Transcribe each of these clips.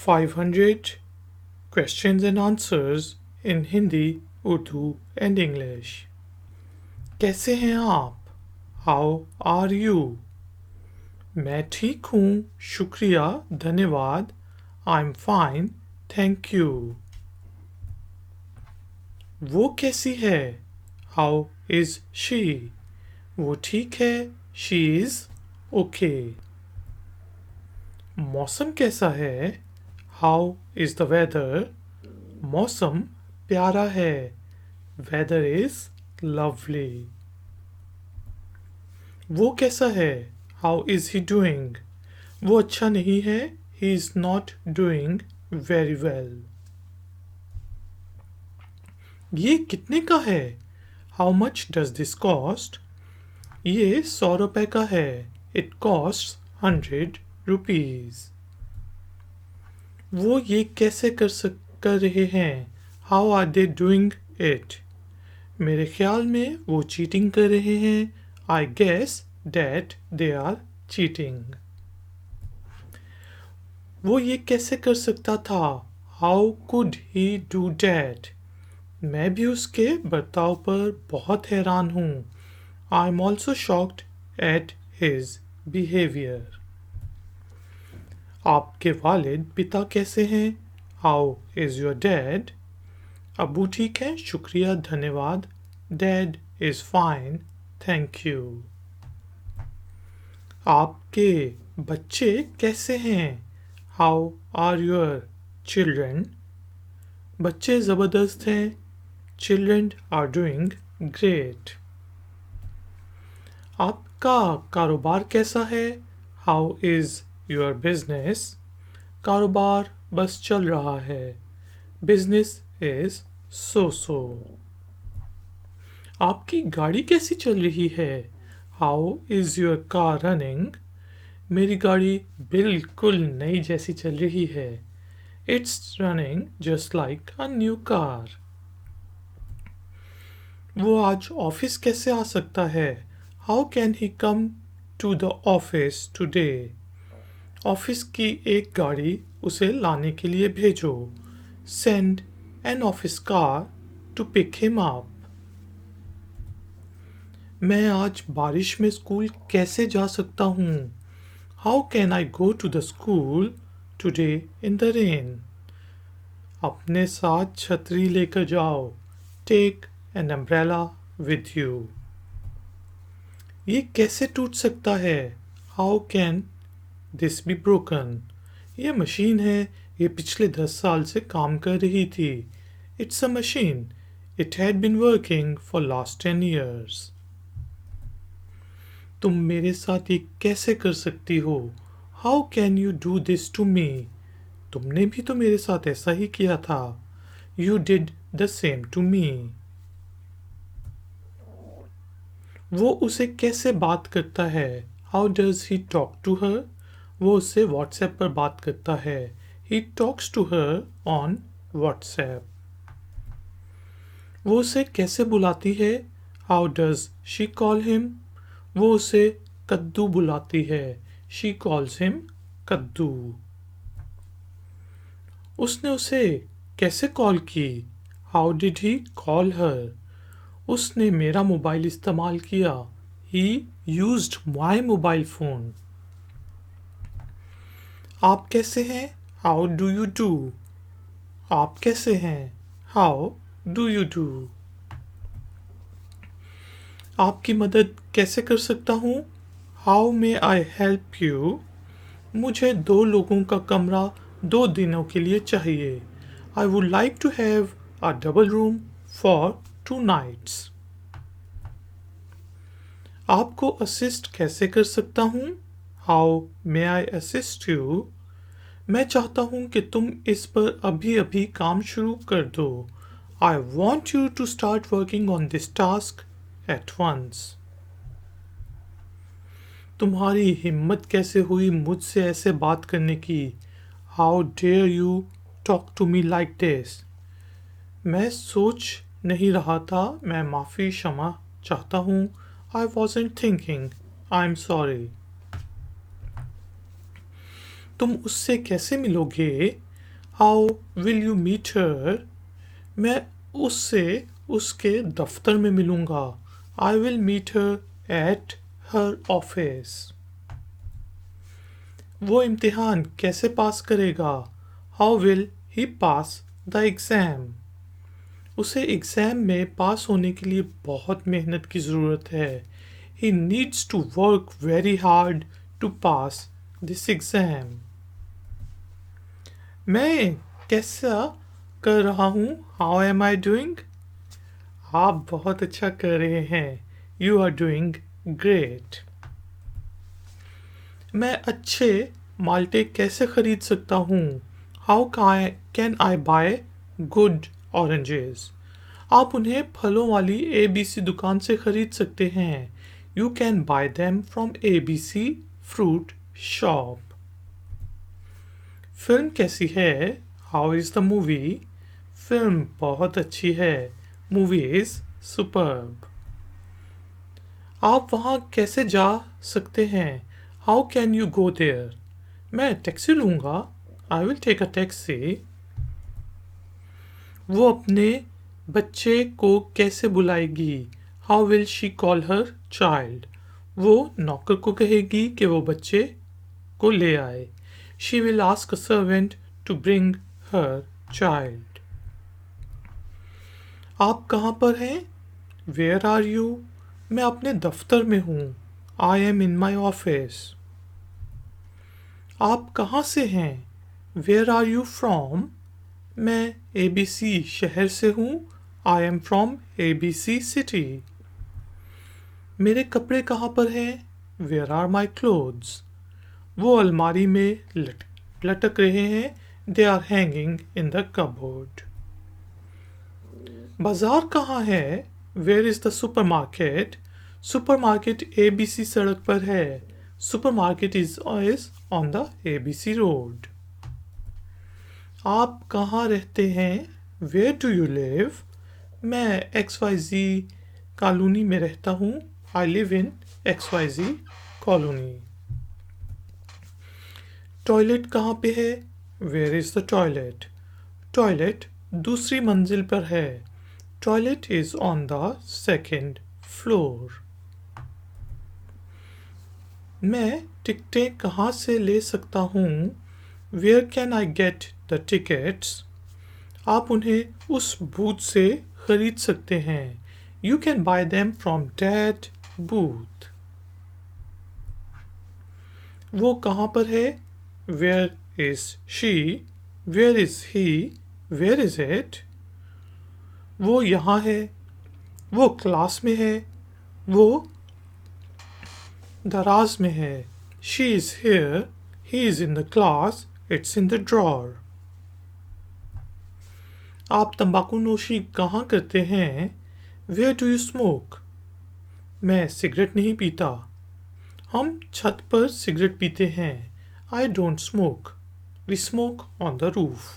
500 questions and answers in Hindi, Urdu and English. कैसे हैं आप? How are you? मैं ठीक हूँ, शुक्रिया, धन्यवाद. I'm fine, thank you. वो कैसी है? How is she? वो ठीक है, she is okay. मौसम कैसा है? How is the weather? मौसम प्यारा है. Weather is lovely. वो कैसा है? How is he doing? वो अच्छा नहीं है. He is not doing very well. ये कितने का है? How much does this cost? ये 100 रुपए का है. It costs 100 rupees. वो ये कैसे कर रहे हैं? How are they doing it? मेरे ख्याल में वो चीटिंग कर रहे हैं. I guess that they are cheating. वो ये कैसे कर सकता था? How could he do that? मैं भी उसके बर्ताव पर बहुत हैरान हूँ. I'm also shocked at his behavior. आपके वालिद पिता कैसे हैं? How is your dad? Abu ठीक है, शुक्रिया, धन्यवाद. Dad is fine, thank you. आपके बच्चे कैसे हैं? How are your children? बच्चे ज़बरदस्त हैं. Children are doing great. आपका कारोबार कैसा है? How is your business? कारोबार बस चल रहा है. Business is so-so. आपकी गाड़ी कैसी चल रही है? How is your car running? मेरी गाड़ी बिल्कुल नई जैसी चल रही है. It's running just like a new car. वो आज ऑफिस कैसे आ सकता है? How can he come to the office today? Office की एक गाड़ी उसे लाने के लिए भेजो. Send an office car to pick him up. मैं आज बारिश में स्कूल कैसे जा सकता हूँ? How can I go to the school today in the rain? अपने साथ छतरी लेकर जाओ. Take an umbrella with you. ये कैसे टूट सकता है? How can this be broken? ये मशीन है. ये पिछले 10 साल से काम कर रही थी. It's a machine. It had been working for last 10 years. तुम मेरे साथ ये कैसे कर सकती हो? How can you do this to me? तुमने भी तो मेरे साथ ऐसा ही किया था. You did the same to me. वो उसे कैसे बात करता है? How does he talk to her? वो उससे व्हाट्सएप पर बात करता है. He talks to her on WhatsApp. वो उसे कैसे बुलाती है? How does she call him? वो उसे कद्दू बुलाती है. She calls him कद्दू. उसने उसे कैसे कॉल की? How did he call her? उसने मेरा मोबाइल इस्तेमाल किया. He used my mobile phone. आप कैसे हैं? How do you do? आप कैसे हैं? How do you do? आपकी मदद कैसे कर सकता हूँ? How may I help you? मुझे 2 लोगों का कमरा 2 दिनों के लिए चाहिए. I would like to have a double room for 2 nights. आपको असिस्ट कैसे कर सकता हूँ? How may I assist you? मैं चाहता हूँ कि तुम इस पर अभी-अभी काम शुरू कर दो. I want you to start working on this task at once. तुम्हारी हिम्मत कैसे हुई मुझसे ऐसे बात करने की? How dare you talk to me like this? मैं सोच नहीं रहा था. मैं माफ़ी क्षमा चाहता हूँ. I wasn't thinking. I'm sorry. तुम उससे कैसे मिलोगे? How will you meet her? मैं उससे उसके दफ्तर में मिलूंगा। I will meet her at her office. वो इम्तिहान कैसे पास करेगा? How will he pass the exam? उसे एग्ज़ाम में पास होने के लिए बहुत मेहनत की ज़रूरत है। He needs to work very hard to pass this exam. मैं कैसा कर रहा हूँ? How am I doing? आप बहुत अच्छा कर रहे हैं। You are doing great. मैं अच्छे माल्टे कैसे खरीद सकता हूँ? How can I buy good oranges? आप उन्हें फलों वाली ABC दुकान से खरीद सकते हैं। You can buy them from ABC fruit shop. Film कैसी है? How is the movie? Film बहुत अच्छी है। Movie is superb. आप वहाँ कैसे जा सकते हैं? How can you go there? मैं टैक्सी लूँगा। I will take a taxi. वो अपने बच्चे को कैसे बुलाएगी? How will she call her child? वो नौकर को कहेगी कि वो बच्चे को ले आए। She will ask a servant to bring her child. आप कहाँ पर हैं? Where are you? मैं अपने दफ्तर में हूँ। I am in my office. आप कहाँ से हैं? Where are you from? मैं ABC शहर से हूँ। I am from ABC city. मेरे कपड़े कहाँ पर हैं? Where are my clothes? वो अलमारी में लटक रहे हैं। They are hanging in the cupboard. बाजार कहाँ है? Where is the supermarket? Supermarket ABC सड़क पर है। Supermarket is on the ABC road. आप कहाँ रहते हैं? Where do you live? मैं XYZ कॉलोनी में रहता हूँ। I live in XYZ colony. Toilet कहाँ पे है? Where is the toilet? Toilet दूसरी मंजिल पर है। Toilet is on the second floor. मैं टिकटें कहाँ से ले सकता हूँ? Where can I get the tickets? आप उन्हें उस बूथ से खरीद सकते हैं। You can buy them from that booth. वो कहाँ पर है? Where is she? Where is he? Where is it? वो यहाँ है। वो क्लास में है। वो दराज में है। She is here. He is in the class. It's in the drawer. आप तंबाकू नोशी कहाँ करते हैं? Where do you smoke? मैं सिगरेट नहीं पीता। हम छत पर सिगरेट पीते हैं। I don't smoke. We smoke on the roof.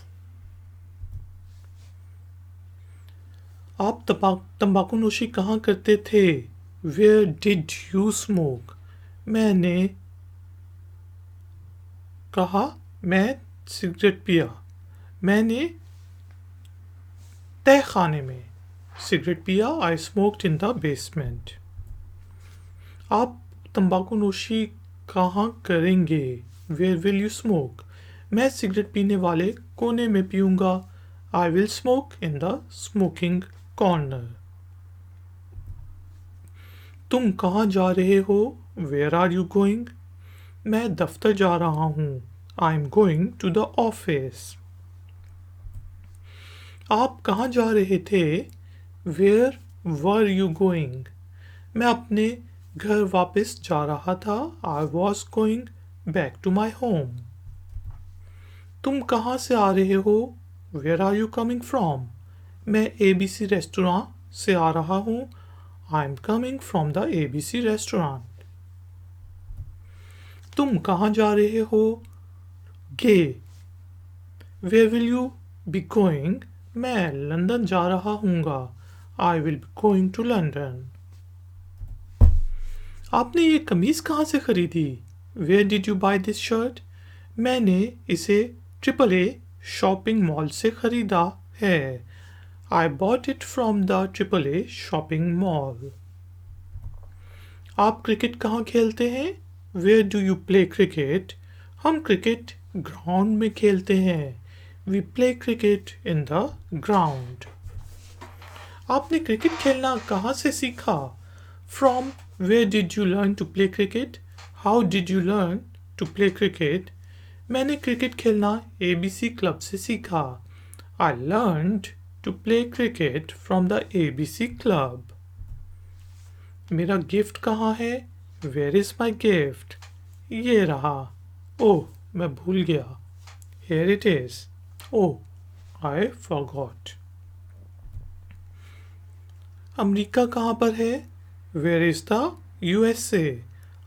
आप तंबाकू नोशी कहाँ करते थे? Where did you smoke? मैंने कहा मैं सिगरेट पिया। मैंने तह खाने में सिगरेट पिया। I smoked in the basement. आप तंबाकू नोशी कहाँ करेंगे? Where will you smoke? मैं सिगरेट पीने वाले कोने में पीऊँगा। I will smoke in the smoking corner. तुम कहाँ जा रहे हो? Where are you going? मैं दफ्तर जा रहा हूँ। I am going to the office. आप कहाँ जा रहे थे? Where were you going? मैं अपने घर वापस जा रहा था। I was going back to my home. तुम कहाँ से आ रहे हो? Where are you coming from? मैं ABC रेस्टोरेंट से आ रहा हूँ। I am coming from the ABC restaurant. तुम कहाँ जा रहे हो? गे। Where will you be going? मैं लंदन जा रहा हूँगा। I will be going to London. आपने ये कमीज़ कहाँ से खरीदी? Where did you buy this shirt? मैंने इसे AAA शॉपिंग मॉल से खरीदा है। I bought it from the AAA shopping mall. आप क्रिकेट कहाँ खेलते हैं? Where do you play cricket? हम क्रिकेट ग्राउंड में खेलते हैं। We play cricket in the ground। आपने क्रिकेट खेलना कहाँ से सीखा? From where did you learn to play cricket? How did you learn to play cricket? मैंने क्रिकेट खेलना ABC क्लब से सीखा। I learned to play cricket from the ABC club। मेरा गिफ्ट कहाँ है? Where is my gift? ये रहा। ओह, मैं भूल गया। Here it is। Oh, I forgot। America कहाँ पर है? Where is the USA?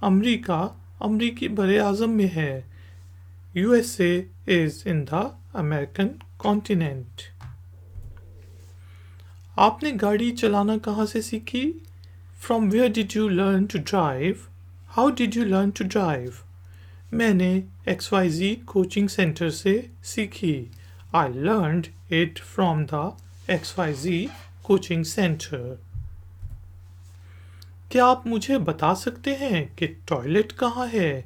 America अमरीकी बरे आज़म में है। USA is in the American continent। आपने गाड़ी चलाना कहाँ से सीखी? From where did you learn to drive? How did you learn to drive? मैंने XYZ कोचिंग सेंटर से सीखी। I learned it from the XYZ coaching centre. क्या आप मुझे बता सकते हैं कि टॉयलेट कहाँ है?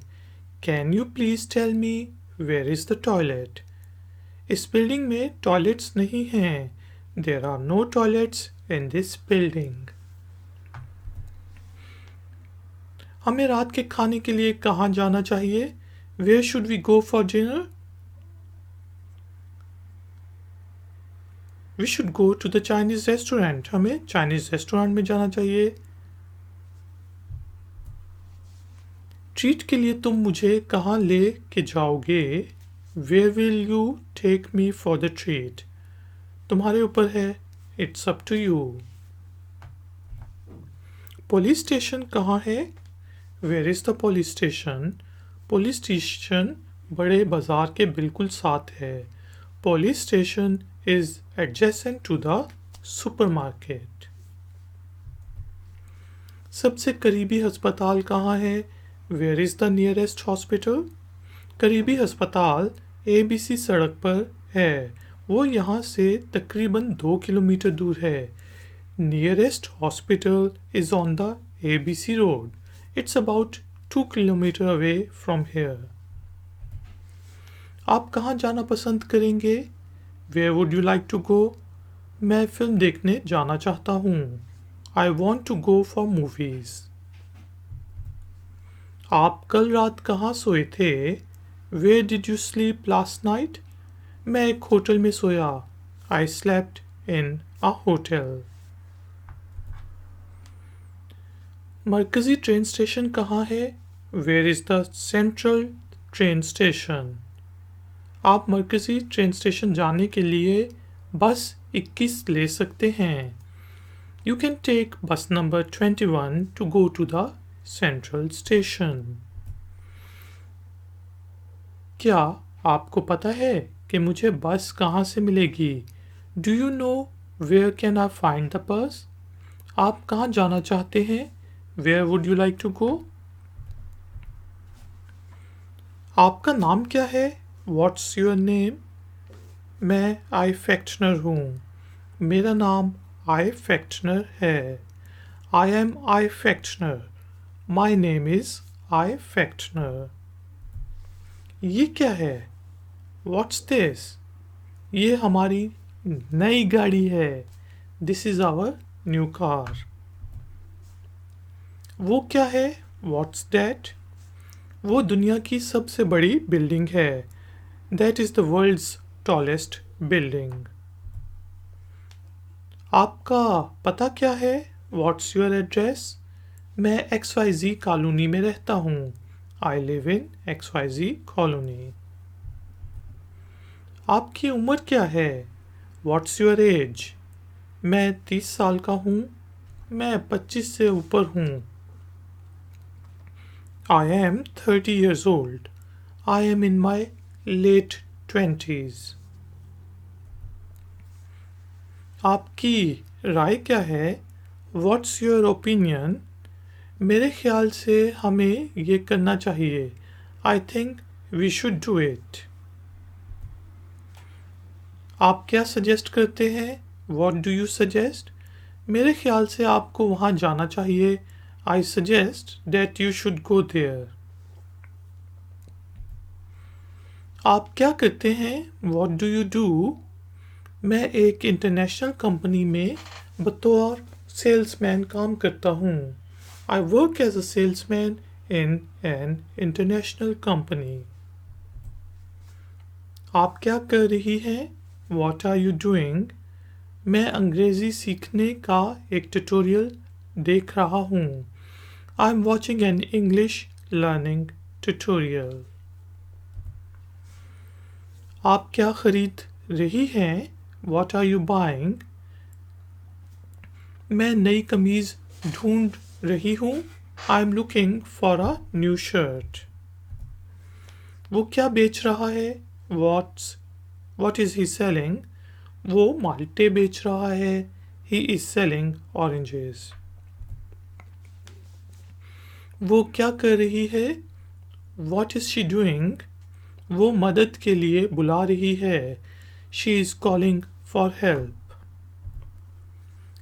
Can you please tell me where is the toilet? इस बिल्डिंग में टॉयलेट्स नहीं हैं। There are no toilets in this building। हमें रात के खाने के लिए कहाँ जाना चाहिए? Where should we go for dinner? We should go to the Chinese restaurant। हमें चाइनीज रेस्टोरेंट में जाना चाहिए। ट्रीट के लिए तुम मुझे कहाँ ले के जाओगे? Where will you take me for the treat? तुम्हारे ऊपर है। It's up to you। Police station कहाँ है? Where is the police station? Police station बड़े बाजार के बिल्कुल साथ है। Police station is adjacent to the supermarket। सबसे करीबी अस्पताल कहाँ है? Where is the nearest hospital? करीबी अस्पताल ABC सड़क पर है। वो यहाँ से तकरीबन 2 किलोमीटर दूर है। Nearest hospital is on the ABC road। It's about 2 kilometer away from here। आप कहाँ जाना पसंद करेंगे? Where would you like to go? मैं फिल्म देखने जाना चाहता हूँ। I want to go for movies। आप कल रात कहाँ सोए थे? Where did you sleep last night? मैं एक होटल में सोया। I slept in a hotel। मरकजी ट्रेन स्टेशन कहाँ है? Where is the central train station? आप मरकजी ट्रेन स्टेशन जाने के लिए बस 21 ले सकते हैं। You can take bus number 21 to go to the central station। क्या आपको पता है कि मुझे बस कहाँ से मिलेगी? Do you know where can I find the bus? आप कहाँ जाना चाहते हैं? Where would you like to go? आपका नाम क्या है? What's your name? मैं आई फैक्टनर हूँ। मेरा नाम आई फैक्टनर है। I am I फैक्टनर। My name is आई फैक्टनर। ये क्या है? What's this? ये हमारी नई गाड़ी है। This is our new car। वो क्या है? What's that? वो दुनिया की सबसे बड़ी बिल्डिंग है। That is the world's tallest building। आपका पता क्या है? What's your address? मैं XYZ कॉलोनी में रहता हूँ। I live in XYZ colony. आपकी उम्र क्या है? What's your age? मैं 30 साल का हूँ। मैं 25 से ऊपर हूँ। I am 30 years old। I am in my late 20s। आपकी राय क्या है? What's your opinion? मेरे ख्याल से हमें ये करना चाहिए। I think we should do it। आप क्या सजेस्ट करते हैं? What do you suggest? मेरे ख्याल से आपको वहाँ जाना चाहिए. I suggest that you should go there. आप क्या करते हैं? What do you do? मैं एक इंटरनेशनल कंपनी में बतौर सेल्समैन काम करता हूँ. I work as a salesman in an international company. आप क्या कर रही हैं? What are you doing? मैं अंग्रेज़ी सीखने का एक ट्यूटोरियल देख रहा हूँ. I'm watching an English learning tutorial. आप क्या खरीद रही हैं? What are you buying? मैं नई कमीज ढूंढ रही हूँ. I'm looking for a new shirt. वो क्या बेच रहा है? What is he selling? वो माल्टे बेच रहा है. He is selling oranges. वो क्या कर रही है? What is she doing? वो मदद के लिए बुला रही है. She is calling for help.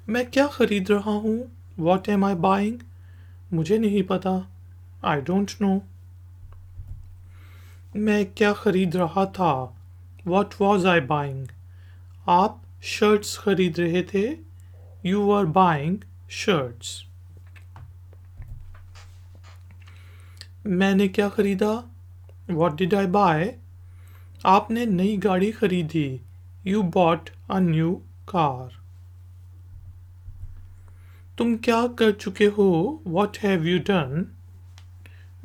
मैं क्या खरीद रहा हूँ? What am I buying? मुझे नहीं पता. I don't know. मैं क्या खरीद रहा था? What was I buying? आप शर्ट्स खरीद रहे थे. You were buying shirts. मैंने क्या खरीदा? What did I buy? आपने नई गाड़ी खरीदी. You bought a new car. तुम क्या कर चुके हो? What have you done?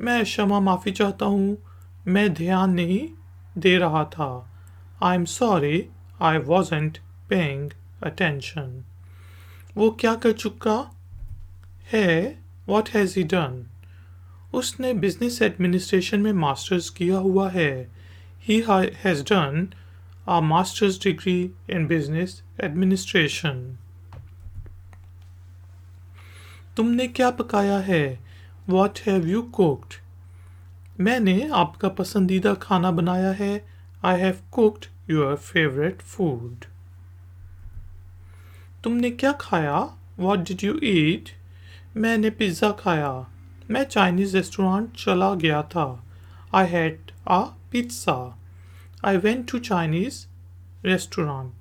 मैं क्षमा माफ़ी चाहता हूँ. मैं ध्यान नहीं दे रहा था. I'm sorry, I wasn't paying attention. वो क्या कर चुका है? What has he done? उसने बिजनेस एडमिनिस्ट्रेशन में मास्टर्स किया हुआ है. He has done a master's degree in business administration. तुमने क्या पकाया है? What have you cooked? मैंने आपका पसंदीदा खाना बनाया है. I have cooked your favorite food. तुमने क्या खाया? What did you eat? मैंने पिज़्ज़ा खाया. मैं चाइनीज़ रेस्टोरेंट चला गया था. I had a pizza. I went to Chinese restaurant.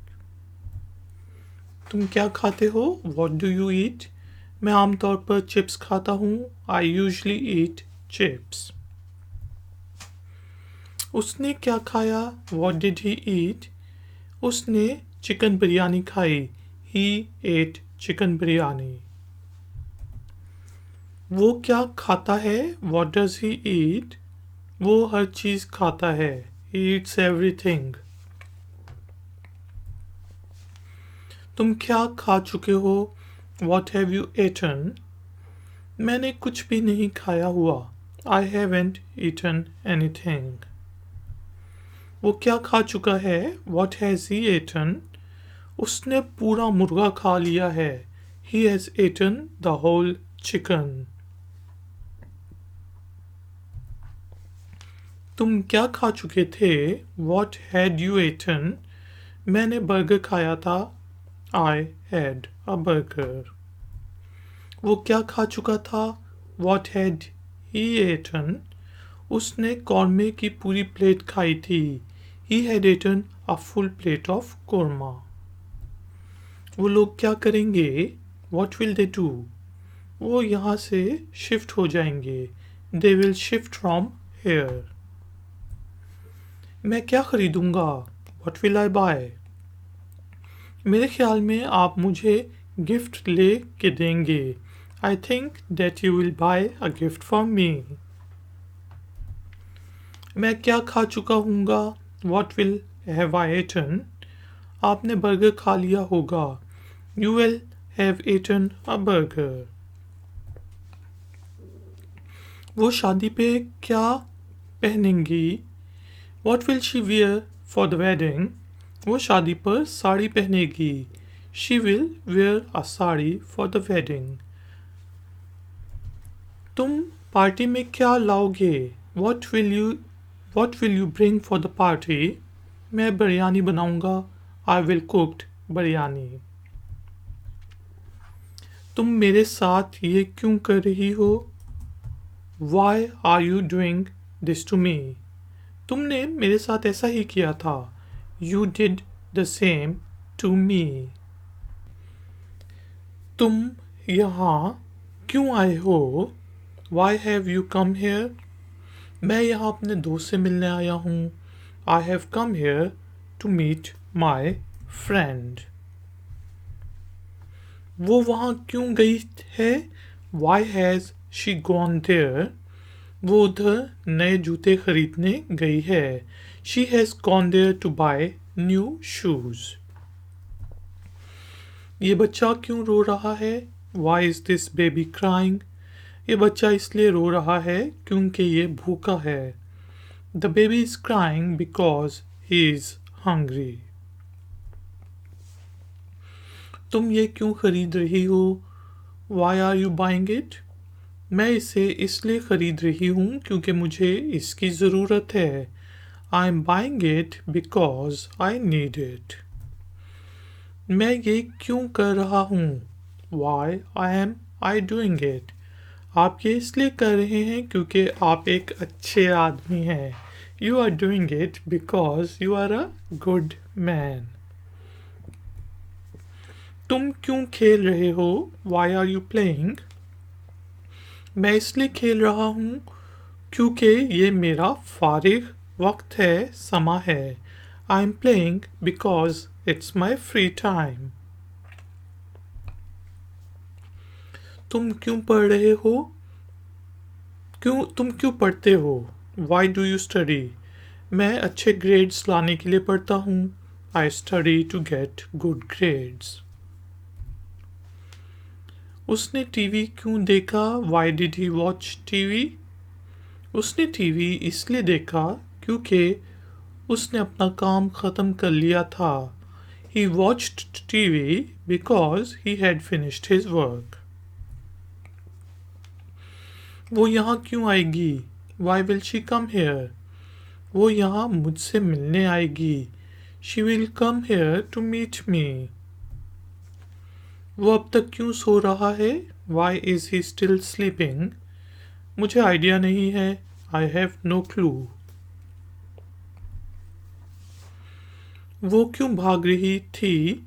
तुम क्या खाते हो? What do you eat? मैं आमतौर पर चिप्स खाता हूँ. I usually eat chips. उसने क्या खाया? What did he eat? उसने चिकन बिरयानी खाई. He ate chicken biryani. वो क्या खाता है? What does he eat? वो हर चीज़ खाता है. He eats everything. तुम क्या खा चुके हो? What have you eaten? मैंने कुछ भी नहीं खाया हुआ. I haven't eaten anything. वो क्या खा चुका है? What has he eaten? उसने पूरा मुर्गा खा लिया है. He has eaten the whole chicken. तुम क्या खा चुके थे? What had you eaten? मैंने बर्गर खाया था. I had a burger. वो क्या खा चुका था? What had he eaten? उसने कौरमे की पूरी प्लेट खाई थी. He had eaten a full plate of korma. वो लोग क्या करेंगे? What will they do? वो यहाँ से शिफ्ट हो जाएंगे. They will shift from here. मैं क्या खरीदूंगा? What will I buy? मेरे ख्याल में आप मुझे गिफ्ट ले के देंगे. I think that you will buy a gift for me. मैं क्या खा चुका हूँगा? What will have I eaten? आपने बर्गर खा लिया होगा. You will have eaten a burger. वो शादी पे क्या पहनेंगी? What will she wear for the wedding? वो शादी पर साड़ी पहनेगी. She will wear a sari for the wedding. तुम पार्टी में क्या लाओगे? What will you bring for the party? मैं बिरयानी बनाऊंगा. I will cook biryani. तुम मेरे साथ ये क्यों कर रही हो? Why are you doing this to me? तुमने मेरे साथ ऐसा ही किया था. You did the same to me. तुम यहाँ क्यों आए हो? Why have you come here? मैं यहाँ अपने दोस्त से मिलने आया हूँ. I have come here to meet my friend. वो वहाँ क्यों गई है? Why has she gone there? वो उधर नए जूते खरीदने गई है. She has gone there to buy new shoes. ये बच्चा क्यों रो रहा है? Why is this baby crying? ये बच्चा इसलिए रो रहा है क्योंकि ये भूखा है. The baby is crying because he is hungry. तुम ये क्यों खरीद रही हो? Why are you buying it? मैं इसे इसलिए खरीद रही हूँ क्योंकि मुझे इसकी ज़रूरत है. I am buying it because I need it. मैं ये क्यों कर रहा हूँ? Why am I doing it? आप ये इसलिए कर रहे हैं क्योंकि आप एक अच्छे आदमी हैं. You are doing it because you are a good man. तुम क्यों खेल रहे हो? Why are you playing? मैं इसलिए खेल रहा हूँ क्योंकि ये मेरा फारिग वक्त है, समा है. I am playing because it's my free time. तुम क्यों पढ़ रहे हो? तुम क्यों पढ़ते हो? Why do you study? मैं अच्छे ग्रेड्स लाने के लिए पढ़ता हूँ. I study to get good grades. उसने टीवी क्यों देखा? Why did he watch TV? उसने टीवी इसलिए देखा क्योंकि उसने अपना काम ख़त्म कर लिया था. He watched TV because he had finished his work. वो यहाँ क्यों आएगी? Why will she come here? वो यहाँ मुझसे मिलने आएगी. She will come here to meet me. वो अब तक क्यों सो रहा है? Why is he still sleeping? मुझे आइडिया नहीं है. I have no clue. वो क्यों भाग रही थी?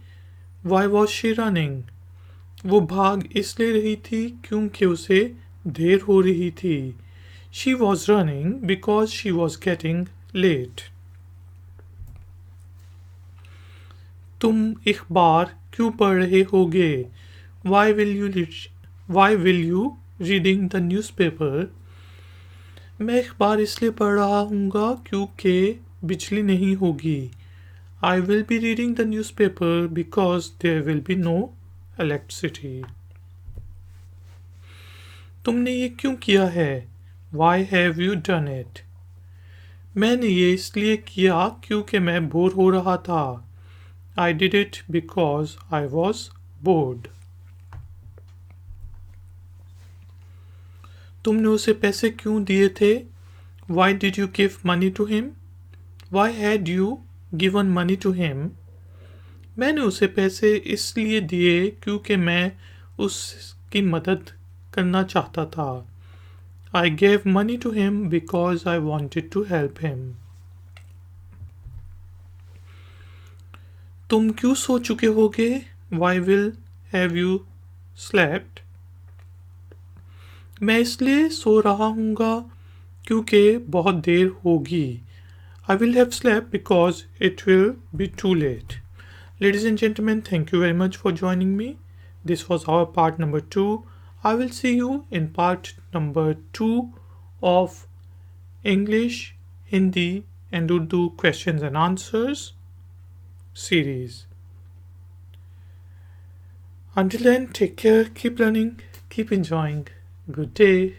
Why was she running? वो भाग इसलिए रही थी क्योंकि उसे देर हो रही थी. She was running because she was getting late. तुम अखबार क्यों पढ़ रहे होगे? Why will you reading the newspaper? मैं अखबार इसलिए पढ़ रहा हूँगा क्योंकि बिजली नहीं होगी. I will be reading the newspaper because there will be no electricity. तुमने ये क्यों किया है? Why have you done it? मैंने ये इसलिए किया क्योंकि मैं बोर हो रहा था. I did it because I was bored. तुमने उसे पैसे क्यों दिए थे? Why did you give money to him? Why had you given money to him? मैंने उसे पैसे इसलिए दिए क्योंकि मैं उसकी मदद करना चाहता था. I gave money to him because I wanted to help him. तुम क्यों सो चुके होगे? Why will have you slept? मैं इसलिए सो रहा हूँगा क्योंकि बहुत देर होगी. I will have slept because it will be too late. Ladies and gentlemen, thank you very much for joining me. This was our part number 2. I will see you in part number 2 of English, Hindi and Urdu questions and answers series. Until then, take care, keep learning, keep enjoying. Good day.